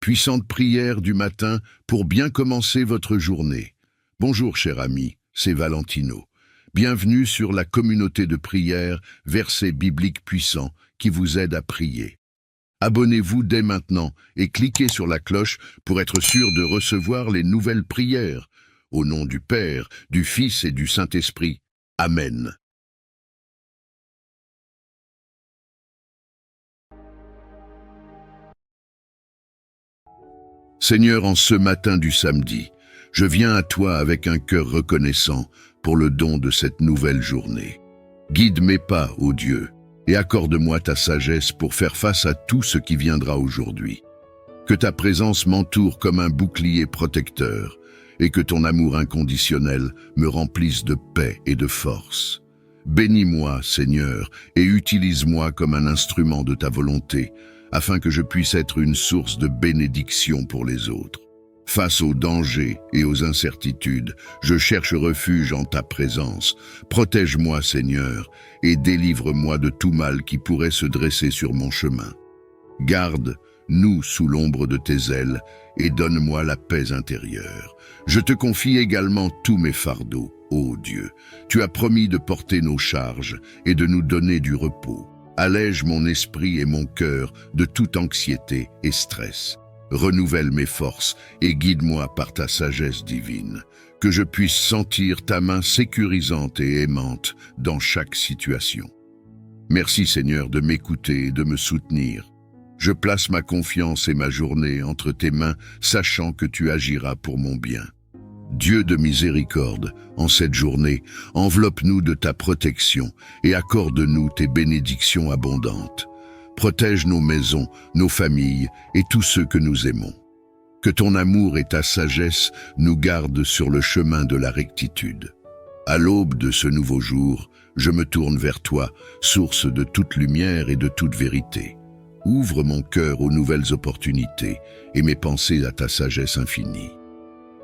puissante prière du matin pour bien commencer votre journée. Bonjour cher ami, c'est Valentino. Bienvenue sur la communauté de prière, versets bibliques puissants qui vous aident à prier. Abonnez-vous dès maintenant et cliquez sur la cloche pour être sûr de recevoir les nouvelles prières. Au nom du Père, du Fils et du Saint-Esprit. Amen. Seigneur, en ce matin du samedi, je viens à toi avec un cœur reconnaissant pour le don de cette nouvelle journée. Guide mes pas, ô Dieu, et accorde-moi ta sagesse pour faire face à tout ce qui viendra aujourd'hui. Que ta présence m'entoure comme un bouclier protecteur, et que ton amour inconditionnel me remplisse de paix et de force. Bénis-moi, Seigneur, et utilise-moi comme un instrument de ta volonté, afin que je puisse être une source de bénédiction pour les autres. Face aux dangers et aux incertitudes, je cherche refuge en ta présence. Protège-moi, Seigneur, et délivre-moi de tout mal qui pourrait se dresser sur mon chemin. Garde-nous sous l'ombre de tes ailes et donne-moi la paix intérieure. Je te confie également tous mes fardeaux, ô Dieu. Tu as promis de porter nos charges et de nous donner du repos. Allège mon esprit et mon cœur de toute anxiété et stress. Renouvelle mes forces et guide-moi par ta sagesse divine. Que je puisse sentir ta main sécurisante et aimante dans chaque situation. Merci Seigneur de m'écouter et de me soutenir. Je place ma confiance et ma journée entre tes mains, sachant que tu agiras pour mon bien. Dieu de miséricorde, en cette journée, enveloppe-nous de ta protection et accorde-nous tes bénédictions abondantes. Protège nos maisons, nos familles et tous ceux que nous aimons. Que ton amour et ta sagesse nous gardent sur le chemin de la rectitude. À l'aube de ce nouveau jour, je me tourne vers toi, source de toute lumière et de toute vérité. Ouvre mon cœur aux nouvelles opportunités et mes pensées à ta sagesse infinie.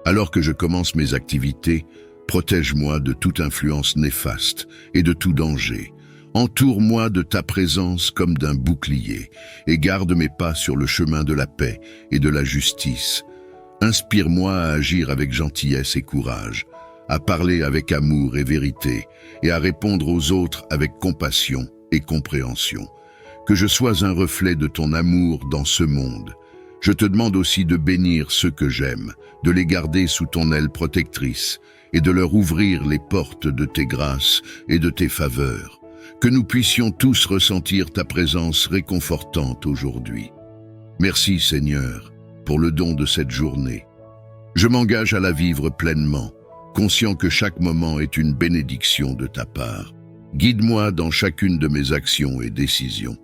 Alors que je commence mes activités, protège-moi de toute influence néfaste et de tout danger. Entoure-moi de ta présence comme d'un bouclier et garde mes pas sur le chemin de la paix et de la justice. Inspire-moi à agir avec gentillesse et courage, à parler avec amour et vérité et à répondre aux autres avec compassion et compréhension. Que je sois un reflet de ton amour dans ce monde. Je te demande aussi de bénir ceux que j'aime, de les garder sous ton aile protectrice et de leur ouvrir les portes de tes grâces et de tes faveurs. Que nous puissions tous ressentir ta présence réconfortante aujourd'hui. Merci Seigneur pour le don de cette journée. Je m'engage à la vivre pleinement, conscient que chaque moment est une bénédiction de ta part. Guide-moi dans chacune de mes actions et décisions.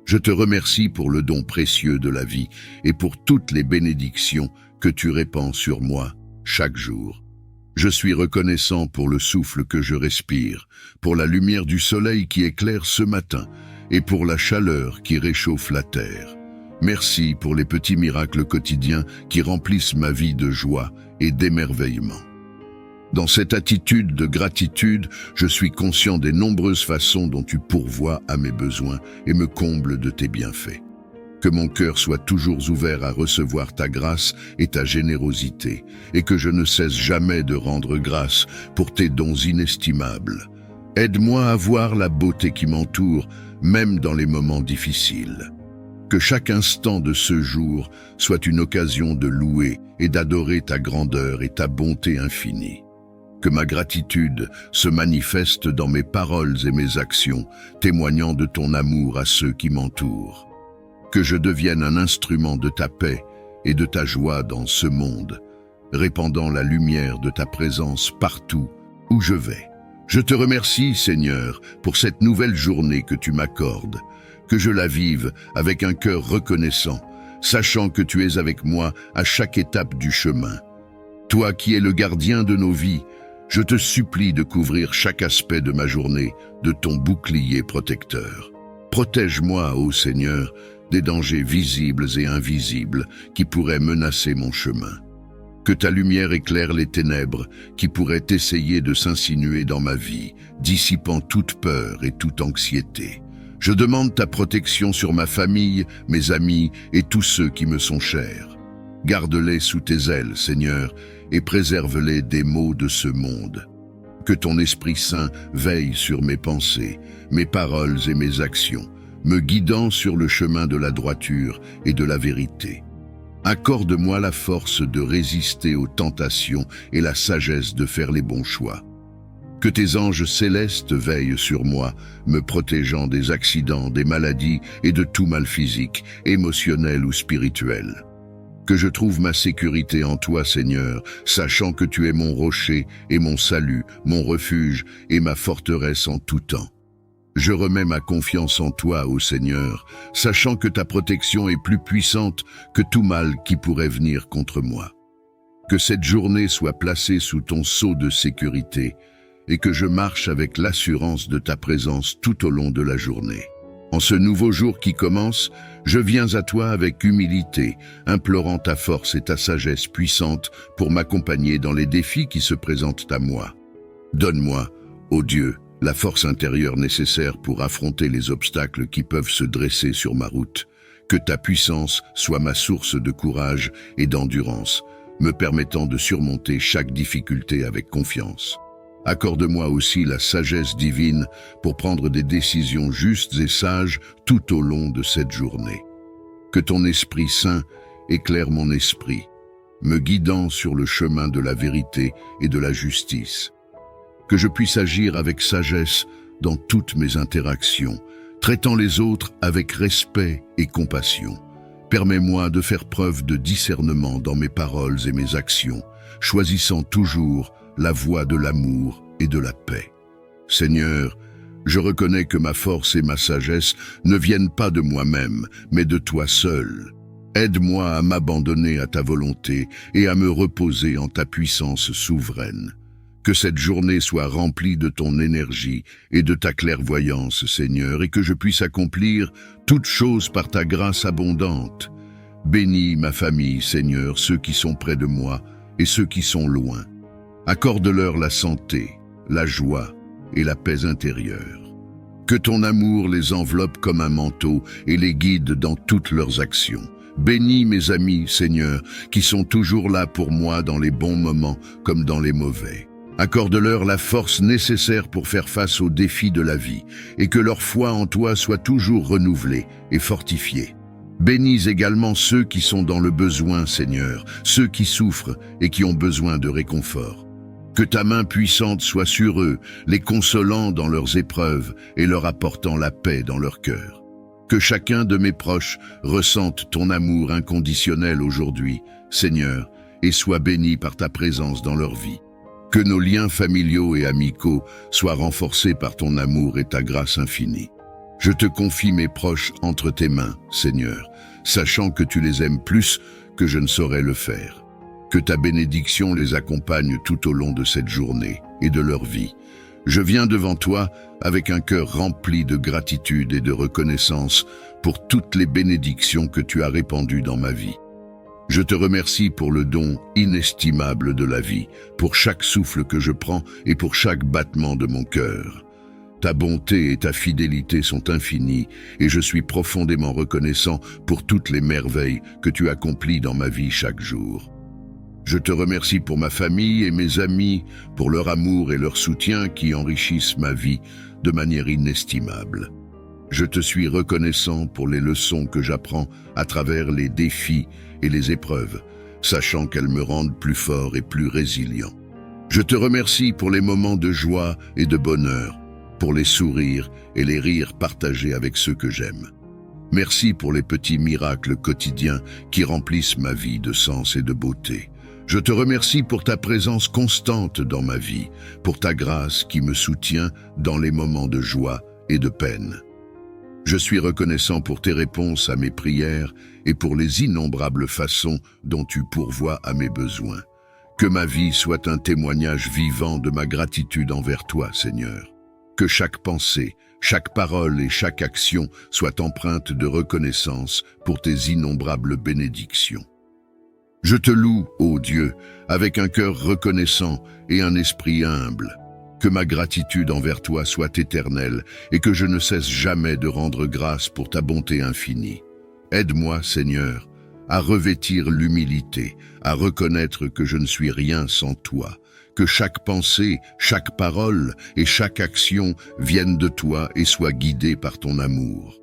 Je te remercie pour le don précieux de la vie et pour toutes les bénédictions que tu répands sur moi chaque jour. Je suis reconnaissant pour le souffle que je respire, pour la lumière du soleil qui éclaire ce matin et pour la chaleur qui réchauffe la terre. Merci pour les petits miracles quotidiens qui remplissent ma vie de joie et d'émerveillement. Dans cette attitude de gratitude, je suis conscient des nombreuses façons dont tu pourvois à mes besoins et me combles de tes bienfaits. Que mon cœur soit toujours ouvert à recevoir ta grâce et ta générosité, et que je ne cesse jamais de rendre grâce pour tes dons inestimables. Aide-moi à voir la beauté qui m'entoure, même dans les moments difficiles. Que chaque instant de ce jour soit une occasion de louer et d'adorer ta grandeur et ta bonté infinie. Que ma gratitude se manifeste dans mes paroles et mes actions, témoignant de ton amour à ceux qui m'entourent. Que je devienne un instrument de ta paix et de ta joie dans ce monde, répandant la lumière de ta présence partout où je vais. Je te remercie, Seigneur, pour cette nouvelle journée que tu m'accordes, que je la vive avec un cœur reconnaissant, sachant que tu es avec moi à chaque étape du chemin. Toi qui es le gardien de nos vies, je te supplie de couvrir chaque aspect de ma journée de ton bouclier protecteur. Protège-moi, ô Seigneur, des dangers visibles et invisibles qui pourraient menacer mon chemin. Que ta lumière éclaire les ténèbres qui pourraient essayer de s'insinuer dans ma vie, dissipant toute peur et toute anxiété. Je demande ta protection sur ma famille, mes amis et tous ceux qui me sont chers. Garde-les sous tes ailes, Seigneur, et préserve-les des maux de ce monde. Que ton Esprit Saint veille sur mes pensées, mes paroles et mes actions, me guidant sur le chemin de la droiture et de la vérité. Accorde-moi la force de résister aux tentations et la sagesse de faire les bons choix. Que tes anges célestes veillent sur moi, me protégeant des accidents, des maladies et de tout mal physique, émotionnel ou spirituel. Que je trouve ma sécurité en toi, Seigneur, sachant que tu es mon rocher et mon salut, mon refuge et ma forteresse en tout temps. Je remets ma confiance en toi, ô Seigneur, sachant que ta protection est plus puissante que tout mal qui pourrait venir contre moi. Que cette journée soit placée sous ton sceau de sécurité et que je marche avec l'assurance de ta présence tout au long de la journée. En ce nouveau jour qui commence, je viens à toi avec humilité, implorant ta force et ta sagesse puissante pour m'accompagner dans les défis qui se présentent à moi. Donne-moi, ô Dieu, la force intérieure nécessaire pour affronter les obstacles qui peuvent se dresser sur ma route. Que ta puissance soit ma source de courage et d'endurance, me permettant de surmonter chaque difficulté avec confiance. Accorde-moi aussi la sagesse divine pour prendre des décisions justes et sages tout au long de cette journée. Que ton Esprit Saint éclaire mon esprit, me guidant sur le chemin de la vérité et de la justice. Que je puisse agir avec sagesse dans toutes mes interactions, traitant les autres avec respect et compassion. Permets-moi de faire preuve de discernement dans mes paroles et mes actions, choisissant toujours la voie de l'amour et de la paix. Seigneur, je reconnais que ma force et ma sagesse ne viennent pas de moi-même, mais de toi seul. Aide-moi à m'abandonner à ta volonté et à me reposer en ta puissance souveraine. Que cette journée soit remplie de ton énergie et de ta clairvoyance, Seigneur, et que je puisse accomplir toutes choses par ta grâce abondante. Bénis ma famille, Seigneur, ceux qui sont près de moi et ceux qui sont loin. Accorde-leur la santé, la joie et la paix intérieure. Que ton amour les enveloppe comme un manteau et les guide dans toutes leurs actions. Bénis mes amis, Seigneur, qui sont toujours là pour moi dans les bons moments comme dans les mauvais. Accorde-leur la force nécessaire pour faire face aux défis de la vie et que leur foi en toi soit toujours renouvelée et fortifiée. Bénis également ceux qui sont dans le besoin, Seigneur, ceux qui souffrent et qui ont besoin de réconfort. Que ta main puissante soit sur eux, les consolant dans leurs épreuves et leur apportant la paix dans leur cœur. Que chacun de mes proches ressente ton amour inconditionnel aujourd'hui, Seigneur, et soit béni par ta présence dans leur vie. Que nos liens familiaux et amicaux soient renforcés par ton amour et ta grâce infinie. Je te confie mes proches entre tes mains, Seigneur, sachant que tu les aimes plus que je ne saurais le faire. Que ta bénédiction les accompagne tout au long de cette journée et de leur vie. Je viens devant toi avec un cœur rempli de gratitude et de reconnaissance pour toutes les bénédictions que tu as répandues dans ma vie. Je te remercie pour le don inestimable de la vie, pour chaque souffle que je prends et pour chaque battement de mon cœur. Ta bonté et ta fidélité sont infinies et je suis profondément reconnaissant pour toutes les merveilles que tu accomplis dans ma vie chaque jour. Je te remercie pour ma famille et mes amis, pour leur amour et leur soutien qui enrichissent ma vie de manière inestimable. Je te suis reconnaissant pour les leçons que j'apprends à travers les défis et les épreuves, sachant qu'elles me rendent plus fort et plus résilient. Je te remercie pour les moments de joie et de bonheur, pour les sourires et les rires partagés avec ceux que j'aime. Merci pour les petits miracles quotidiens qui remplissent ma vie de sens et de beauté. Je te remercie pour ta présence constante dans ma vie, pour ta grâce qui me soutient dans les moments de joie et de peine. Je suis reconnaissant pour tes réponses à mes prières et pour les innombrables façons dont tu pourvois à mes besoins. Que ma vie soit un témoignage vivant de ma gratitude envers toi, Seigneur. Que chaque pensée, chaque parole et chaque action soient empreintes de reconnaissance pour tes innombrables bénédictions. Je te loue, ô Dieu, avec un cœur reconnaissant et un esprit humble. Que ma gratitude envers toi soit éternelle et que je ne cesse jamais de rendre grâce pour ta bonté infinie. Aide-moi, Seigneur, à revêtir l'humilité, à reconnaître que je ne suis rien sans toi, que chaque pensée, chaque parole et chaque action viennent de toi et soient guidées par ton amour.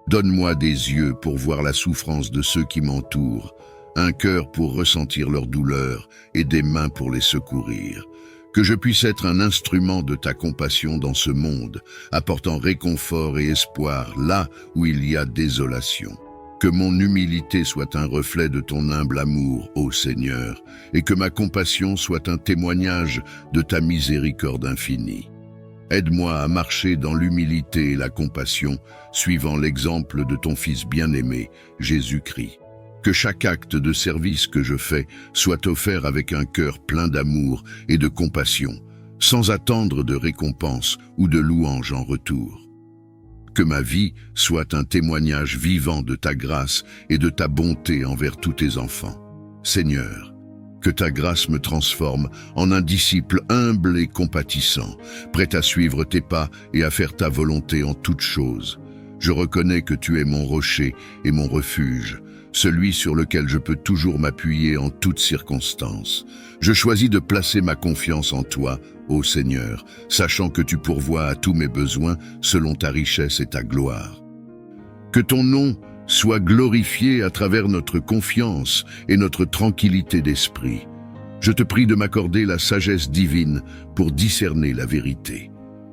Donne-moi des yeux pour voir la souffrance de ceux qui m'entourent, un cœur pour ressentir leur douleur et des mains pour les secourir. Que je puisse être un instrument de ta compassion dans ce monde, apportant réconfort et espoir là où il y a désolation. Que mon humilité soit un reflet de ton humble amour, ô Seigneur, et que ma compassion soit un témoignage de ta miséricorde infinie. Aide-moi à marcher dans l'humilité et la compassion, suivant l'exemple de ton Fils bien-aimé, Jésus-Christ. Que chaque acte de service que je fais soit offert avec un cœur plein d'amour et de compassion, sans attendre de récompense ou de louange en retour. Que ma vie soit un témoignage vivant de ta grâce et de ta bonté envers tous tes enfants. Seigneur, que ta grâce me transforme en un disciple humble et compatissant, prêt à suivre tes pas et à faire ta volonté en toutes choses. Je reconnais que tu es mon rocher et mon refuge, celui sur lequel je peux toujours m'appuyer en toutes circonstances. Je choisis de placer ma confiance en toi, ô Seigneur, sachant que tu pourvois à tous mes besoins selon ta richesse et ta gloire. Que ton nom soit glorifié à travers notre confiance et notre tranquillité d'esprit. Je te prie de m'accorder la sagesse divine pour discerner la vérité.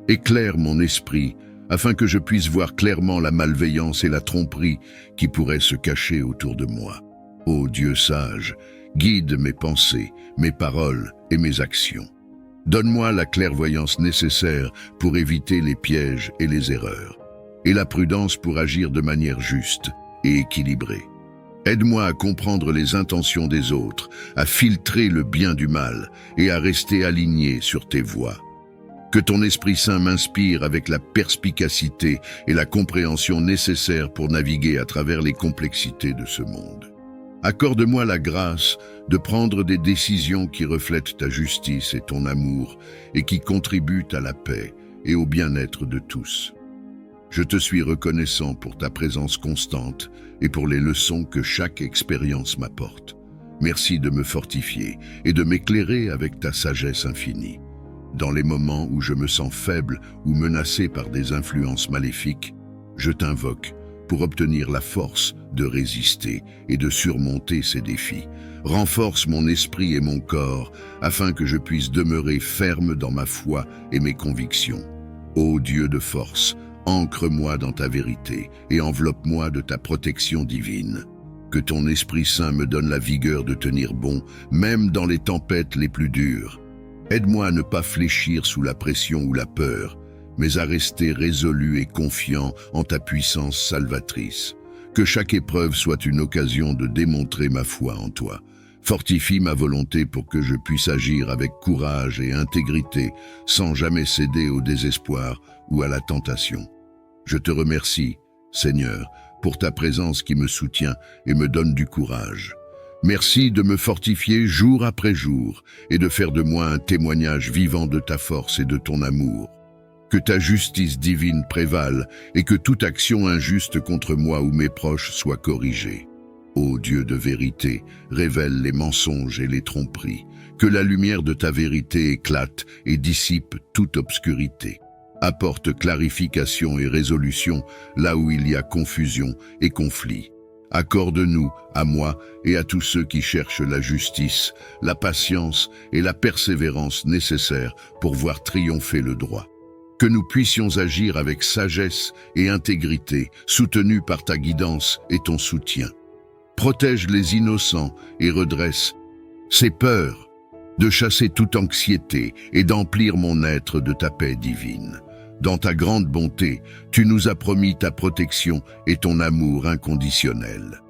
Éclaire mon esprit, afin que je puisse voir clairement la malveillance et la tromperie qui pourraient se cacher autour de moi. Ô Dieu sage, guide mes pensées, mes paroles et mes actions. Donne-moi la clairvoyance nécessaire pour éviter les pièges et les erreurs, et la prudence pour agir de manière juste et équilibrée. Aide-moi à comprendre les intentions des autres, à filtrer le bien du mal et à rester aligné sur tes voies. Que ton Esprit Saint m'inspire avec la perspicacité et la compréhension nécessaires pour naviguer à travers les complexités de ce monde. Accorde-moi la grâce de prendre des décisions qui reflètent ta justice et ton amour et qui contribuent à la paix et au bien-être de tous. Je te suis reconnaissant pour ta présence constante et pour les leçons que chaque expérience m'apporte. Merci de me fortifier et de m'éclairer avec ta sagesse infinie. Dans les moments où je me sens faible ou menacé par des influences maléfiques, je t'invoque pour obtenir la force de résister et de surmonter ces défis. Renforce mon esprit et mon corps afin que je puisse demeurer ferme dans ma foi et mes convictions. Ô Dieu de force, ancre-moi dans ta vérité et enveloppe-moi de ta protection divine. Que ton Esprit Saint me donne la vigueur de tenir bon, même dans les tempêtes les plus dures. Aide-moi à ne pas fléchir sous la pression ou la peur, mais à rester résolu et confiant en ta puissance salvatrice. Que chaque épreuve soit une occasion de démontrer ma foi en toi. Fortifie ma volonté pour que je puisse agir avec courage et intégrité, sans jamais céder au désespoir ou à la tentation. Je te remercie, Seigneur, pour ta présence qui me soutient et me donne du courage. Merci de me fortifier jour après jour et de faire de moi un témoignage vivant de ta force et de ton amour. Que ta justice divine prévale et que toute action injuste contre moi ou mes proches soit corrigée. Ô Dieu de vérité, révèle les mensonges et les tromperies. Que la lumière de ta vérité éclate et dissipe toute obscurité. Apporte clarification et résolution là où il y a confusion et conflit. Accorde-nous, à moi et à tous ceux qui cherchent la justice, la patience et la persévérance nécessaires pour voir triompher le droit. Que nous puissions agir avec sagesse et intégrité, soutenus par ta guidance et ton soutien. Protège les innocents et redresse ces peurs, de chasser toute anxiété et d'emplir mon être de ta paix divine. Dans ta grande bonté, tu nous as promis ta protection et ton amour inconditionnel.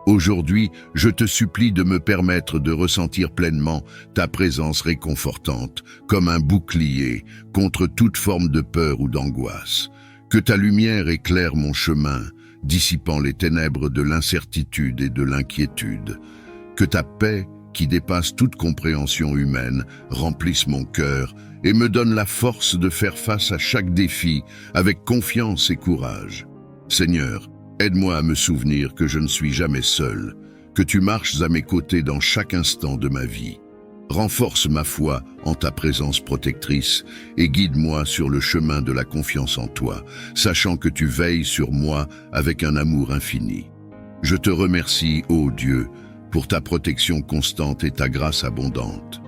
Aujourd'hui, je te supplie de me permettre de ressentir pleinement ta présence réconfortante, comme un bouclier contre toute forme de peur ou d'angoisse. Que ta lumière éclaire mon chemin, dissipant les ténèbres de l'incertitude et de l'inquiétude. Que ta paix, qui dépasse toute compréhension humaine, remplisse mon cœur et me donne la force de faire face à chaque défi avec confiance et courage. Seigneur, aide-moi à me souvenir que je ne suis jamais seul, que tu marches à mes côtés dans chaque instant de ma vie. Renforce ma foi en ta présence protectrice et guide-moi sur le chemin de la confiance en toi, sachant que tu veilles sur moi avec un amour infini. Je te remercie, ô Dieu, pour ta protection constante et ta grâce abondante.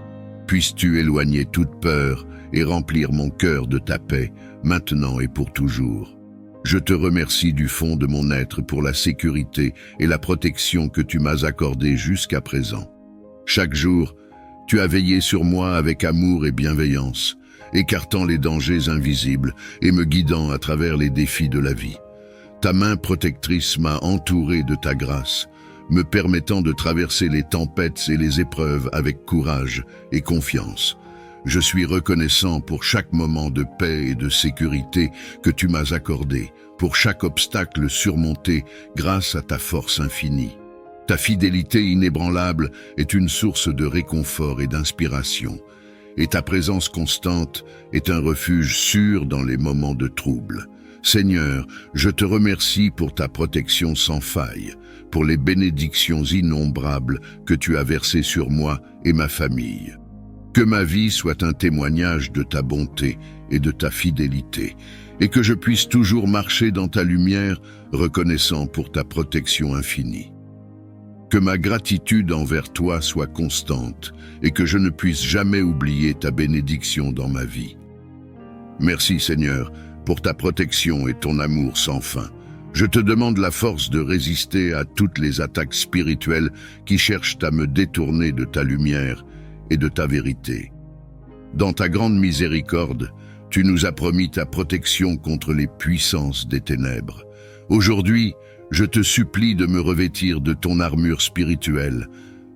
Puisses-tu éloigner toute peur et remplir mon cœur de ta paix, maintenant et pour toujours. Je te remercie du fond de mon être pour la sécurité et la protection que tu m'as accordée jusqu'à présent. Chaque jour, tu as veillé sur moi avec amour et bienveillance, écartant les dangers invisibles et me guidant à travers les défis de la vie. Ta main protectrice m'a entouré de ta grâce, me permettant de traverser les tempêtes et les épreuves avec courage et confiance. Je suis reconnaissant pour chaque moment de paix et de sécurité que tu m'as accordé, pour chaque obstacle surmonté grâce à ta force infinie. Ta fidélité inébranlable est une source de réconfort et d'inspiration, et ta présence constante est un refuge sûr dans les moments de trouble. Seigneur, je te remercie pour ta protection sans faille, pour les bénédictions innombrables que tu as versées sur moi et ma famille. Que ma vie soit un témoignage de ta bonté et de ta fidélité, et que je puisse toujours marcher dans ta lumière, reconnaissant pour ta protection infinie. Que ma gratitude envers toi soit constante, et que je ne puisse jamais oublier ta bénédiction dans ma vie. Merci Seigneur, pour ta protection et ton amour sans fin. Je te demande la force de résister à toutes les attaques spirituelles qui cherchent à me détourner de ta lumière et de ta vérité. Dans ta grande miséricorde, tu nous as promis ta protection contre les puissances des ténèbres. Aujourd'hui, je te supplie de me revêtir de ton armure spirituelle,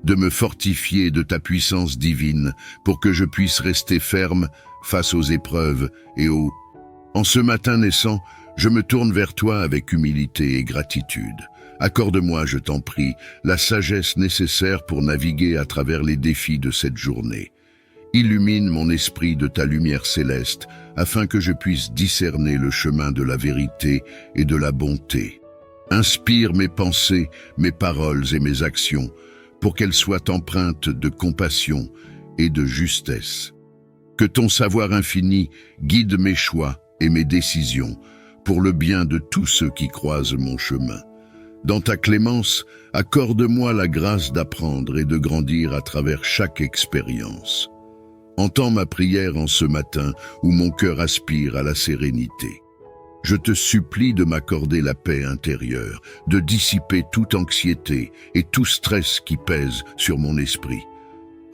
de me fortifier de ta puissance divine pour que je puisse rester ferme face aux épreuves et aux... En ce matin naissant, je me tourne vers toi avec humilité et gratitude. Accorde-moi, je t'en prie, la sagesse nécessaire pour naviguer à travers les défis de cette journée. Illumine mon esprit de ta lumière céleste, afin que je puisse discerner le chemin de la vérité et de la bonté. Inspire mes pensées, mes paroles et mes actions, pour qu'elles soient empreintes de compassion et de justesse. Que ton savoir infini guide mes choix et mes décisions, pour le bien de tous ceux qui croisent mon chemin. Dans ta clémence, accorde-moi la grâce d'apprendre et de grandir à travers chaque expérience. Entends ma prière en ce matin où mon cœur aspire à la sérénité. Je te supplie de m'accorder la paix intérieure, de dissiper toute anxiété et tout stress qui pèse sur mon esprit.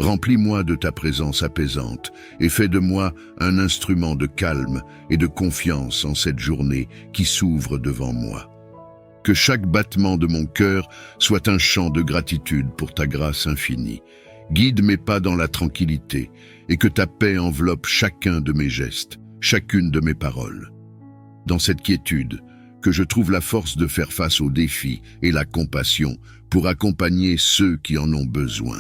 Remplis-moi de ta présence apaisante et fais de moi un instrument de calme et de confiance en cette journée qui s'ouvre devant moi. Que chaque battement de mon cœur soit un chant de gratitude pour ta grâce infinie. Guide mes pas dans la tranquillité et que ta paix enveloppe chacun de mes gestes, chacune de mes paroles. Dans cette quiétude, que je trouve la force de faire face aux défis et la compassion pour accompagner ceux qui en ont besoin.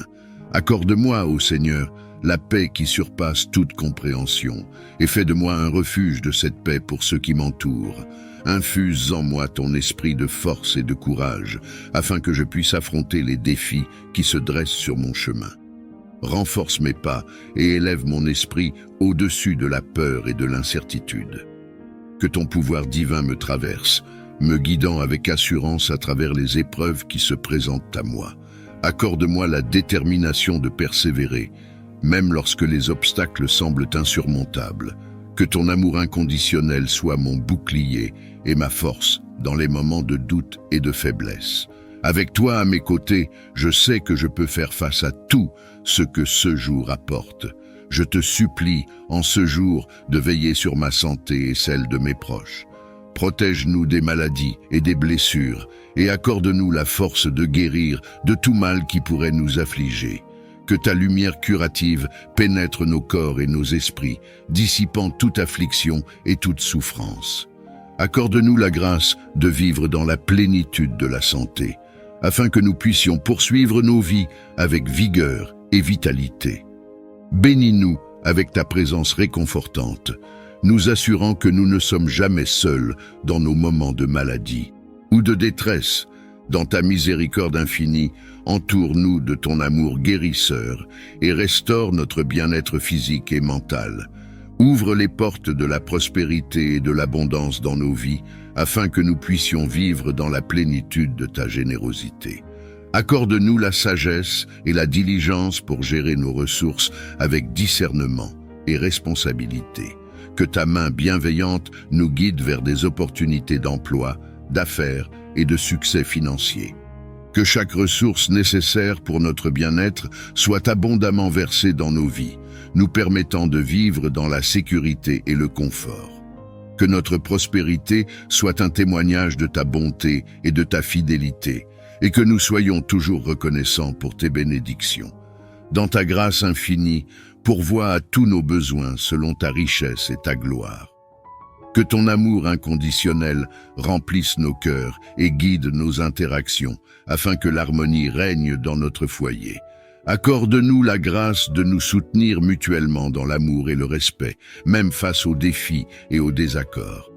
Accorde-moi, ô Seigneur, la paix qui surpasse toute compréhension et fais de moi un refuge de cette paix pour ceux qui m'entourent. Infuse en moi ton esprit de force et de courage, afin que je puisse affronter les défis qui se dressent sur mon chemin. Renforce mes pas et élève mon esprit au-dessus de la peur et de l'incertitude. Que ton pouvoir divin me traverse, me guidant avec assurance à travers les épreuves qui se présentent à moi. Accorde-moi la détermination de persévérer, même lorsque les obstacles semblent insurmontables. Que ton amour inconditionnel soit mon bouclier et ma force dans les moments de doute et de faiblesse. Avec toi à mes côtés, je sais que je peux faire face à tout ce que ce jour apporte. Je te supplie, en ce jour, de veiller sur ma santé et celle de mes proches. Protège-nous des maladies et des blessures, et accorde-nous la force de guérir de tout mal qui pourrait nous affliger. Que ta lumière curative pénètre nos corps et nos esprits, dissipant toute affliction et toute souffrance. Accorde-nous la grâce de vivre dans la plénitude de la santé, afin que nous puissions poursuivre nos vies avec vigueur et vitalité. Bénis-nous avec ta présence réconfortante, nous assurant que nous ne sommes jamais seuls dans nos moments de maladie ou de détresse, Dans ta miséricorde infinie, entoure-nous de ton amour guérisseur et restaure notre bien-être physique et mental. Ouvre les portes de la prospérité et de l'abondance dans nos vies, afin que nous puissions vivre dans la plénitude de ta générosité. Accorde-nous la sagesse et la diligence pour gérer nos ressources avec discernement et responsabilité. Que ta main bienveillante nous guide vers des opportunités d'emploi, d'affaires et de succès financier. Que chaque ressource nécessaire pour notre bien-être soit abondamment versée dans nos vies, nous permettant de vivre dans la sécurité et le confort. Que notre prospérité soit un témoignage de ta bonté et de ta fidélité, et que nous soyons toujours reconnaissants pour tes bénédictions. Dans ta grâce infinie, pourvois à tous nos besoins selon ta richesse et ta gloire. Que ton amour inconditionnel remplisse nos cœurs et guide nos interactions, afin que l'harmonie règne dans notre foyer. Accorde-nous la grâce de nous soutenir mutuellement dans l'amour et le respect, même face aux défis et aux désaccords.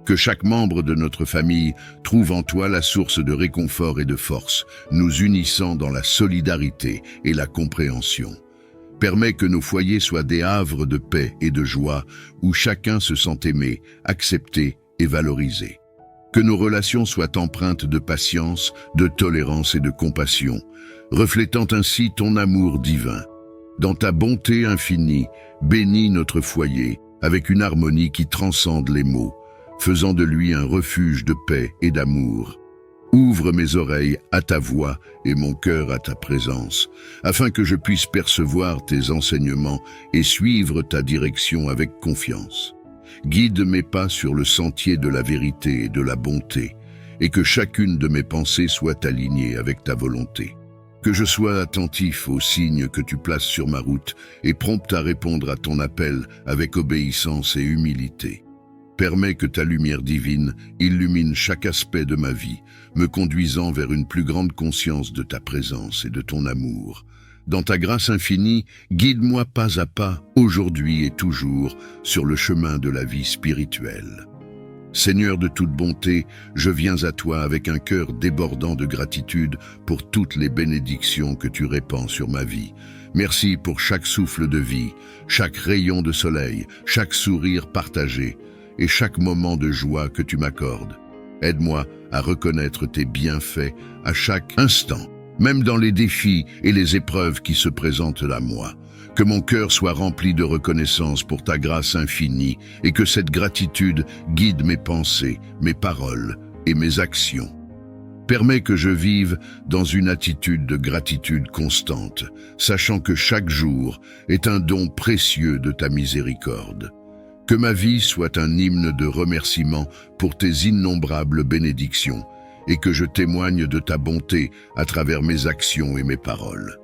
Que chaque membre de notre famille trouve en toi la source de réconfort et de force, nous unissant dans la solidarité et la compréhension. Permets que nos foyers soient des havres de paix et de joie, où chacun se sent aimé, accepté et valorisé. Que nos relations soient empreintes de patience, de tolérance et de compassion, reflétant ainsi ton amour divin. Dans ta bonté infinie, bénis notre foyer avec une harmonie qui transcende les mots, faisant de lui un refuge de paix et d'amour. Ouvre mes oreilles à ta voix et mon cœur à ta présence, afin que je puisse percevoir tes enseignements et suivre ta direction avec confiance. Guide mes pas sur le sentier de la vérité et de la bonté, et que chacune de mes pensées soit alignée avec ta volonté. Que je sois attentif aux signes que tu places sur ma route et prompt à répondre à ton appel avec obéissance et humilité. Permets que ta lumière divine illumine chaque aspect de ma vie, me conduisant vers une plus grande conscience de ta présence et de ton amour. Dans ta grâce infinie, guide-moi pas à pas, aujourd'hui et toujours, sur le chemin de la vie spirituelle. Seigneur de toute bonté, je viens à toi avec un cœur débordant de gratitude pour toutes les bénédictions que tu répands sur ma vie. Merci pour chaque souffle de vie, chaque rayon de soleil, chaque sourire partagé et chaque moment de joie que tu m'accordes. Aide-moi à reconnaître tes bienfaits à chaque instant, même dans les défis et les épreuves qui se présentent à moi. Que mon cœur soit rempli de reconnaissance pour ta grâce infinie et que cette gratitude guide mes pensées, mes paroles et mes actions. Permets que je vive dans une attitude de gratitude constante, sachant que chaque jour est un don précieux de ta miséricorde. Que ma vie soit un hymne de remerciement pour tes innombrables bénédictions et que je témoigne de ta bonté à travers mes actions et mes paroles.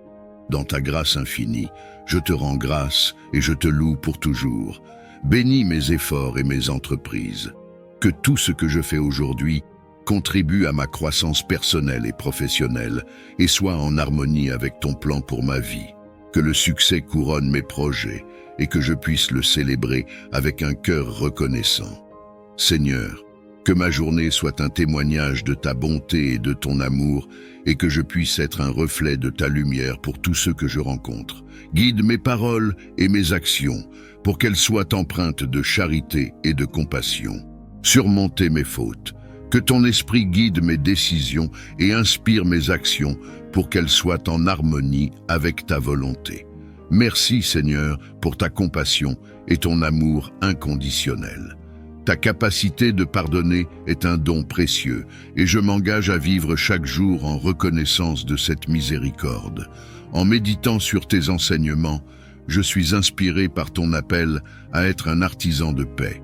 Dans ta grâce infinie, je te rends grâce et je te loue pour toujours. Bénis mes efforts et mes entreprises. Que tout ce que je fais aujourd'hui contribue à ma croissance personnelle et professionnelle et soit en harmonie avec ton plan pour ma vie. Que le succès couronne mes projets et que je puisse le célébrer avec un cœur reconnaissant. Seigneur, que ma journée soit un témoignage de ta bonté et de ton amour, et que je puisse être un reflet de ta lumière pour tous ceux que je rencontre. Guide mes paroles et mes actions, pour qu'elles soient empreintes de charité et de compassion. Surmonter mes fautes. Que ton esprit guide mes décisions et inspire mes actions, pour qu'elles soient en harmonie avec ta volonté. Merci Seigneur pour ta compassion et ton amour inconditionnel. Ta capacité de pardonner est un don précieux et je m'engage à vivre chaque jour en reconnaissance de cette miséricorde. En méditant sur tes enseignements, je suis inspiré par ton appel à être un artisan de paix.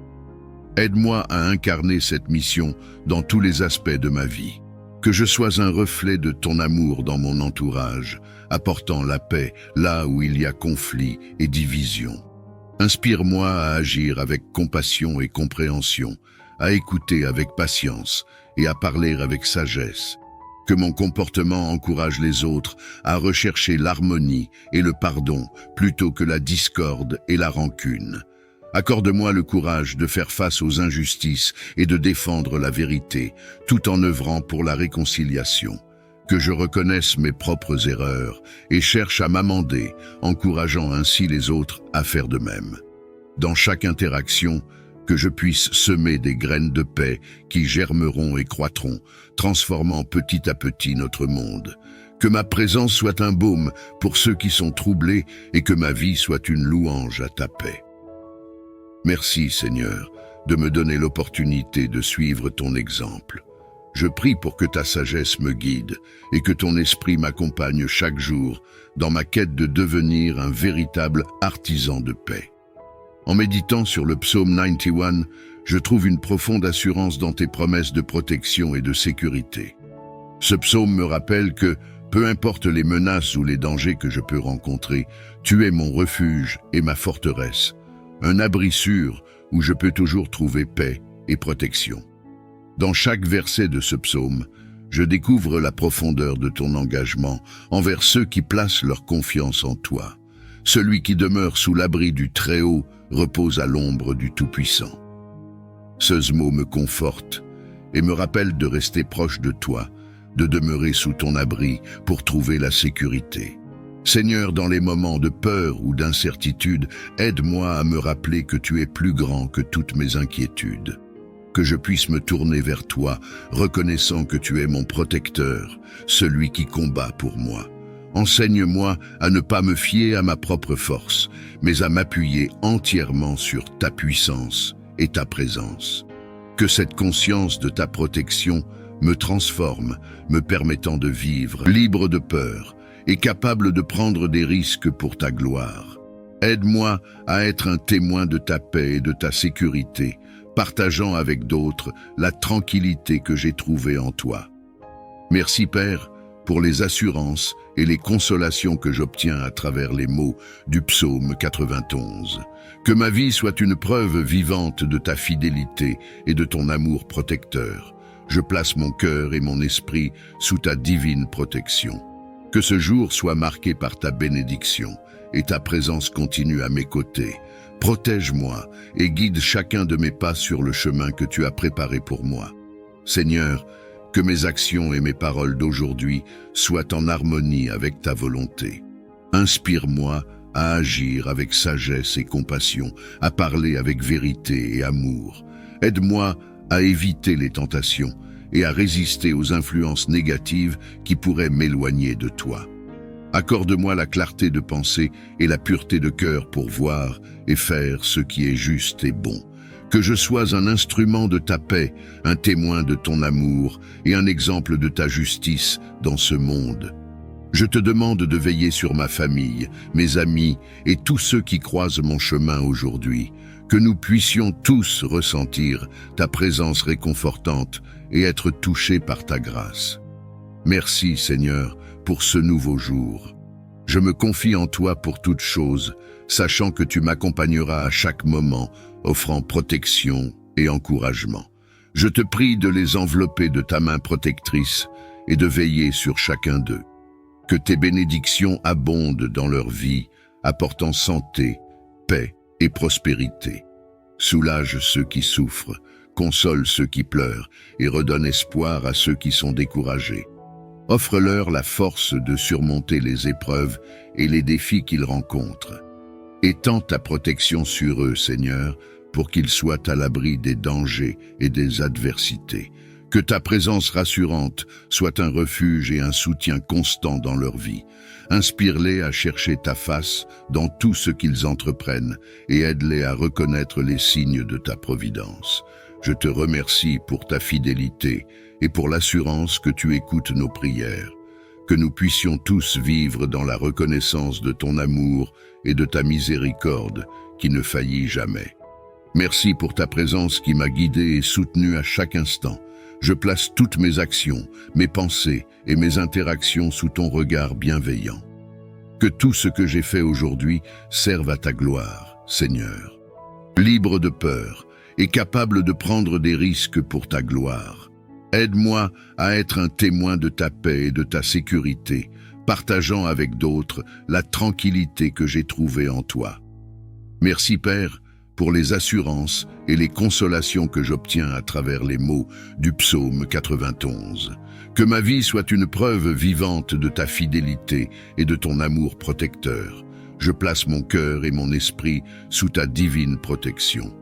Aide-moi à incarner cette mission dans tous les aspects de ma vie. Que je sois un reflet de ton amour dans mon entourage, apportant la paix là où il y a conflit et division. Inspire-moi à agir avec compassion et compréhension, à écouter avec patience et à parler avec sagesse. Que mon comportement encourage les autres à rechercher l'harmonie et le pardon plutôt que la discorde et la rancune. Accorde-moi le courage de faire face aux injustices et de défendre la vérité, tout en œuvrant pour la réconciliation. Que je reconnaisse mes propres erreurs et cherche à m'amender, encourageant ainsi les autres à faire de même. Dans chaque interaction, que je puisse semer des graines de paix qui germeront et croîtront, transformant petit à petit notre monde. Que ma présence soit un baume pour ceux qui sont troublés et que ma vie soit une louange à ta paix. Merci, Seigneur, de me donner l'opportunité de suivre ton exemple. Je prie pour que ta sagesse me guide et que ton esprit m'accompagne chaque jour dans ma quête de devenir un véritable artisan de paix. En méditant sur le psaume 91, je trouve une profonde assurance dans tes promesses de protection et de sécurité. Ce psaume me rappelle que, peu importe les menaces ou les dangers que je peux rencontrer, tu es mon refuge et ma forteresse, un abri sûr où je peux toujours trouver paix et protection. Dans chaque verset de ce psaume, je découvre la profondeur de ton engagement envers ceux qui placent leur confiance en toi. Celui qui demeure sous l'abri du Très-Haut repose à l'ombre du Tout-Puissant. Ce mot me conforte et me rappelle de rester proche de toi, de demeurer sous ton abri pour trouver la sécurité. Seigneur, dans les moments de peur ou d'incertitude, aide-moi à me rappeler que tu es plus grand que toutes mes inquiétudes. Que je puisse me tourner vers toi, reconnaissant que tu es mon protecteur, celui qui combat pour moi. Enseigne-moi à ne pas me fier à ma propre force, mais à m'appuyer entièrement sur ta puissance et ta présence. Que cette conscience de ta protection me transforme, me permettant de vivre libre de peur et capable de prendre des risques pour ta gloire. Aide-moi à être un témoin de ta paix et de ta sécurité, partageant avec d'autres la tranquillité que j'ai trouvée en toi. Merci Père pour les assurances et les consolations que j'obtiens à travers les mots du psaume 91. Que ma vie soit une preuve vivante de ta fidélité et de ton amour protecteur. Je place mon cœur et mon esprit sous ta divine protection. Que ce jour soit marqué par ta bénédiction et ta présence continue à mes côtés. Protège-moi et guide chacun de mes pas sur le chemin que tu as préparé pour moi. Seigneur, que mes actions et mes paroles d'aujourd'hui soient en harmonie avec ta volonté. Inspire-moi à agir avec sagesse et compassion, à parler avec vérité et amour. Aide-moi à éviter les tentations et à résister aux influences négatives qui pourraient m'éloigner de toi. Accorde-moi la clarté de pensée et la pureté de cœur pour voir et faire ce qui est juste et bon. Que je sois un instrument de ta paix, un témoin de ton amour et un exemple de ta justice dans ce monde. Je te demande de veiller sur ma famille, mes amis et tous ceux qui croisent mon chemin aujourd'hui. Que nous puissions tous ressentir ta présence réconfortante et être touchés par ta grâce. Merci Seigneur pour ce nouveau jour. Je me confie en toi pour toutes choses, sachant que tu m'accompagneras à chaque moment, offrant protection et encouragement. Je te prie de les envelopper de ta main protectrice et de veiller sur chacun d'eux. Que tes bénédictions abondent dans leur vie, apportant santé, paix et prospérité. Soulage ceux qui souffrent, console ceux qui pleurent et redonne espoir à ceux qui sont découragés. Offre-leur la force de surmonter les épreuves et les défis qu'ils rencontrent. Étends ta protection sur eux, Seigneur, pour qu'ils soient à l'abri des dangers et des adversités. Que ta présence rassurante soit un refuge et un soutien constant dans leur vie. Inspire-les à chercher ta face dans tout ce qu'ils entreprennent et aide-les à reconnaître les signes de ta providence. Je te remercie pour ta fidélité et pour l'assurance que tu écoutes nos prières. Que nous puissions tous vivre dans la reconnaissance de ton amour et de ta miséricorde qui ne faillit jamais. Merci pour ta présence qui m'a guidé et soutenu à chaque instant. Je place toutes mes actions, mes pensées et mes interactions sous ton regard bienveillant. Que tout ce que j'ai fait aujourd'hui serve à ta gloire, Seigneur. Libre de peur et capable de prendre des risques pour ta gloire. Aide-moi à être un témoin de ta paix et de ta sécurité, partageant avec d'autres la tranquillité que j'ai trouvée en toi. Merci Père pour les assurances et les consolations que j'obtiens à travers les mots du psaume 91. Que ma vie soit une preuve vivante de ta fidélité et de ton amour protecteur. Je place mon cœur et mon esprit sous ta divine protection.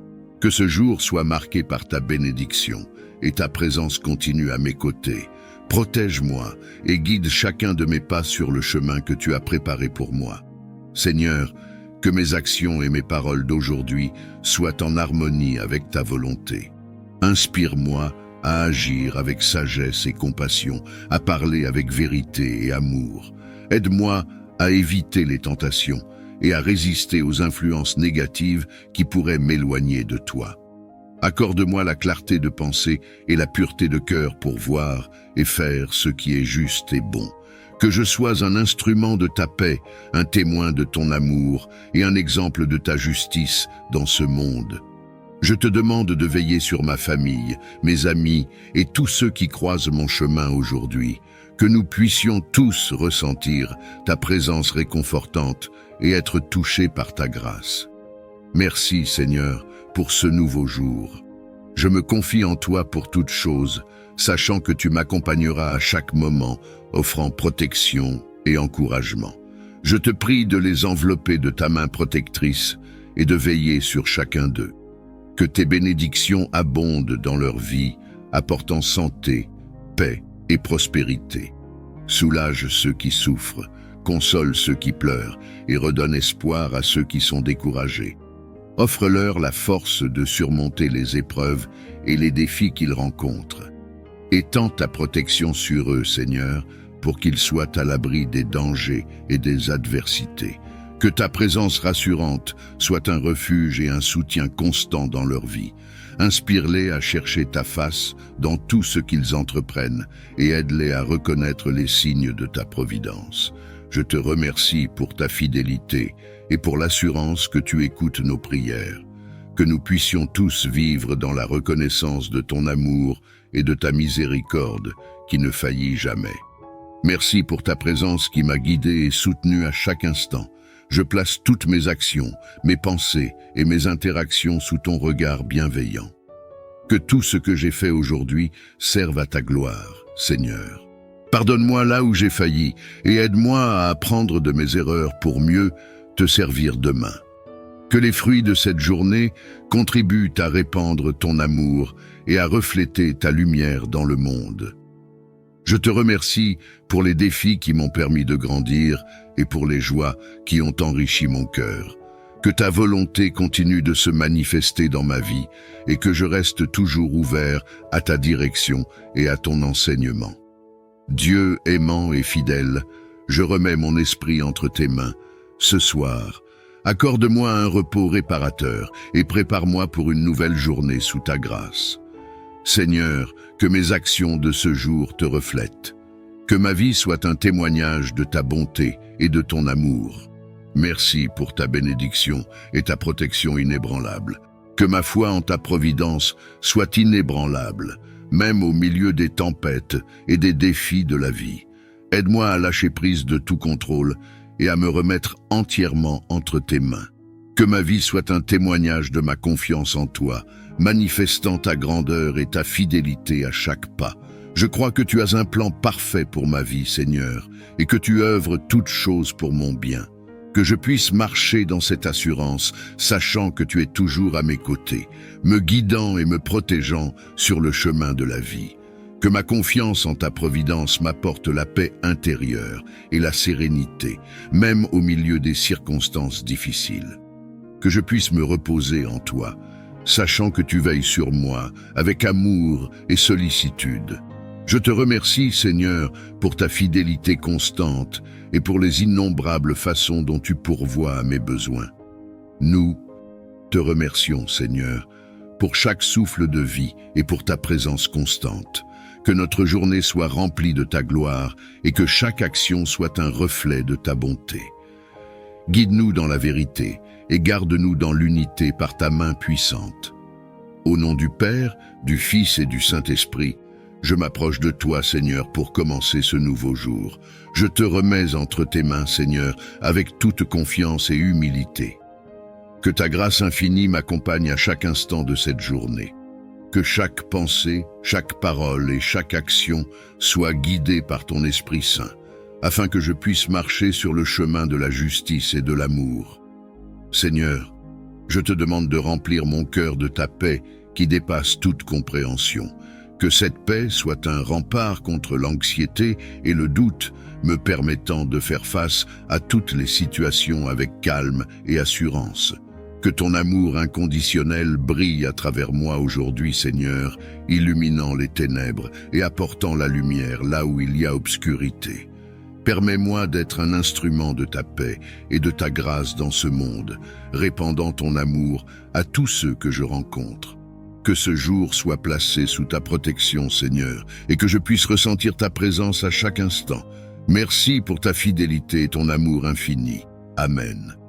Que ce jour soit marqué par ta bénédiction et ta présence continue à mes côtés. Protège-moi et guide chacun de mes pas sur le chemin que tu as préparé pour moi. Seigneur, que mes actions et mes paroles d'aujourd'hui soient en harmonie avec ta volonté. Inspire-moi à agir avec sagesse et compassion, à parler avec vérité et amour. Aide-moi à éviter les tentations et à résister aux influences négatives qui pourraient m'éloigner de toi. Accorde-moi la clarté de pensée et la pureté de cœur pour voir et faire ce qui est juste et bon. Que je sois un instrument de ta paix, un témoin de ton amour et un exemple de ta justice dans ce monde. Je te demande de veiller sur ma famille, mes amis et tous ceux qui croisent mon chemin aujourd'hui. Que nous puissions tous ressentir ta présence réconfortante et être touchés par ta grâce. Merci, Seigneur, pour ce nouveau jour. Je me confie en toi pour toutes choses, sachant que tu m'accompagneras à chaque moment, offrant protection et encouragement. Je te prie de les envelopper de ta main protectrice et de veiller sur chacun d'eux. Que tes bénédictions abondent dans leur vie, apportant santé, paix et prospérité. Soulage ceux qui souffrent, console ceux qui pleurent et redonne espoir à ceux qui sont découragés. Offre-leur la force de surmonter les épreuves et les défis qu'ils rencontrent. Étends ta protection sur eux, Seigneur, pour qu'ils soient à l'abri des dangers et des adversités. Que ta présence rassurante soit un refuge et un soutien constant dans leur vie. Inspire-les à chercher ta face dans tout ce qu'ils entreprennent et aide-les à reconnaître les signes de ta providence. Je te remercie pour ta fidélité et pour l'assurance que tu écoutes nos prières. Que nous puissions tous vivre dans la reconnaissance de ton amour et de ta miséricorde qui ne faillit jamais. Merci pour ta présence qui m'a guidé et soutenu à chaque instant. Je place toutes mes actions, mes pensées et mes interactions sous ton regard bienveillant. Que tout ce que j'ai fait aujourd'hui serve à ta gloire, Seigneur. Pardonne-moi là où j'ai failli et aide-moi à apprendre de mes erreurs pour mieux te servir demain. Que les fruits de cette journée contribuent à répandre ton amour et à refléter ta lumière dans le monde. Je te remercie pour les défis qui m'ont permis de grandir et pour les joies qui ont enrichi mon cœur. Que ta volonté continue de se manifester dans ma vie et que je reste toujours ouvert à ta direction et à ton enseignement. Dieu aimant et fidèle, je remets mon esprit entre tes mains. Ce soir, accorde-moi un repos réparateur et prépare-moi pour une nouvelle journée sous ta grâce. Seigneur, que mes actions de ce jour te reflètent. Que ma vie soit un témoignage de ta bonté et de ton amour. Merci pour ta bénédiction et ta protection inébranlable. Que ma foi en ta providence soit inébranlable, même au milieu des tempêtes et des défis de la vie. Aide-moi à lâcher prise de tout contrôle et à me remettre entièrement entre tes mains. Que ma vie soit un témoignage de ma confiance en toi, manifestant ta grandeur et ta fidélité à chaque pas. Je crois que tu as un plan parfait pour ma vie, Seigneur, et que tu œuvres toutes choses pour mon bien. Que je puisse marcher dans cette assurance, sachant que tu es toujours à mes côtés, me guidant et me protégeant sur le chemin de la vie. Que ma confiance en ta providence m'apporte la paix intérieure et la sérénité, même au milieu des circonstances difficiles. Que je puisse me reposer en toi, sachant que tu veilles sur moi avec amour et sollicitude. Je te remercie, Seigneur, pour ta fidélité constante et pour les innombrables façons dont tu pourvois à mes besoins. Nous te remercions, Seigneur, pour chaque souffle de vie et pour ta présence constante. Que notre journée soit remplie de ta gloire et que chaque action soit un reflet de ta bonté. Guide-nous dans la vérité et garde-nous dans l'unité par ta main puissante. Au nom du Père, du Fils et du Saint-Esprit, je m'approche de toi, Seigneur, pour commencer ce nouveau jour. Je te remets entre tes mains, Seigneur, avec toute confiance et humilité. Que ta grâce infinie m'accompagne à chaque instant de cette journée. Que chaque pensée, chaque parole et chaque action soient guidées par ton Esprit Saint, afin que je puisse marcher sur le chemin de la justice et de l'amour. Seigneur, je te demande de remplir mon cœur de ta paix qui dépasse toute compréhension. Que cette paix soit un rempart contre l'anxiété et le doute, me permettant de faire face à toutes les situations avec calme et assurance. Que ton amour inconditionnel brille à travers moi aujourd'hui, Seigneur, illuminant les ténèbres et apportant la lumière là où il y a obscurité. Permets-moi d'être un instrument de ta paix et de ta grâce dans ce monde, répandant ton amour à tous ceux que je rencontre. Que ce jour soit placé sous ta protection, Seigneur, et que je puisse ressentir ta présence à chaque instant. Merci pour ta fidélité et ton amour infini. Amen.